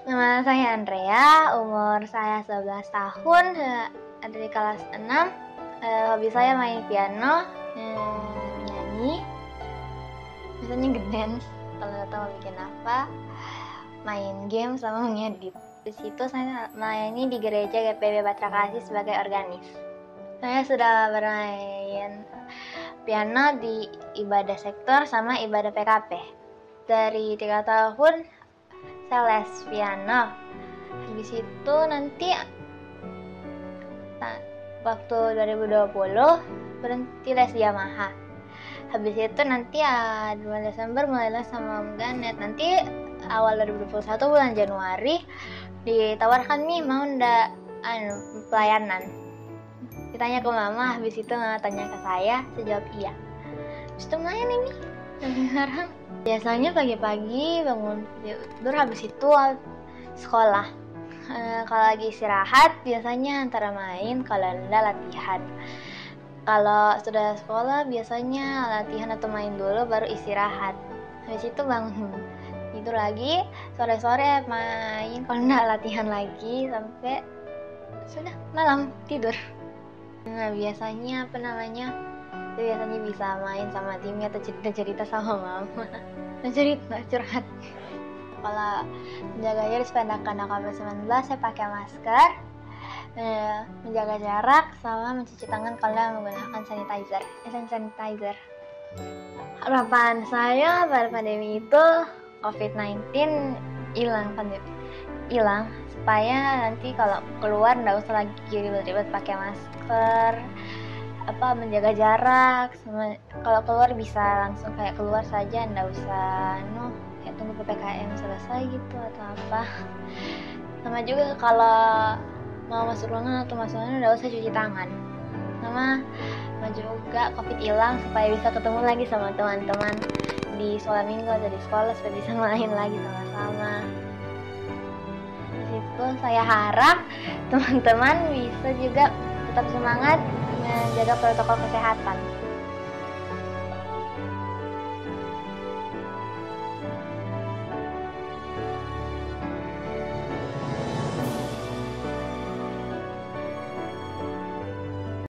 Nama saya Andrea, umur saya 11 tahun, ada di kelas 6. Hobi saya main piano, nyanyi, biasanya ngedance, kalau nggak tahu bikin apa, main game sama ngedit. Di situ saya melayani di gereja GPB Batra Kasih sebagai organis. Saya sudah bermain piano di ibadah sektor sama ibadah PKP. Dari 3 tahun saya les piano. Habis itu nanti waktu 2020 berhenti les di Yamaha. Habis itu nanti bulan Desember mulai les sama Om Ganet. Nanti awal 2021 bulan Januari ditawarkan nih mau ndak pelayanan. Ditanya ke mama, habis itu mama tanya ke saya jawab iya. Habis itu main ini sampai sekarang. Biasanya pagi-pagi bangun tidur, habis itu sekolah. Kalau lagi istirahat biasanya antara main, kalau enggak latihan. Kalau sudah sekolah biasanya latihan atau main dulu baru istirahat. Habis itu bangun tidur lagi, sore-sore main, kalau enggak latihan lagi sampai sudah malam tidur. Nah biasanya biasanya bisa main sama timnya atau cerita-cerita sama mama. Cerita curhat. Kalau menjaga jarak sepandakan COVID-19 saya pakai masker, menjaga jarak sama mencuci tangan kalau menggunakan sanitizer. Harapan saya pada pandemi itu COVID-19 hilang supaya nanti kalau keluar nggak usah lagi ribet-ribet pakai masker, menjaga jarak, sama kalau keluar bisa langsung kayak keluar saja, nggak usah kayak tunggu PPKM selesai gitu atau apa. Sama juga kalau mau masuk ruangan atau masuk ruangan nggak usah cuci tangan. Sama juga COVID hilang supaya bisa ketemu lagi sama teman-teman di sekolah minggu atau di sekolah supaya bisa main lagi sama-sama. Di situ saya harap teman-teman bisa juga tetap semangat menjaga protokol kesehatan.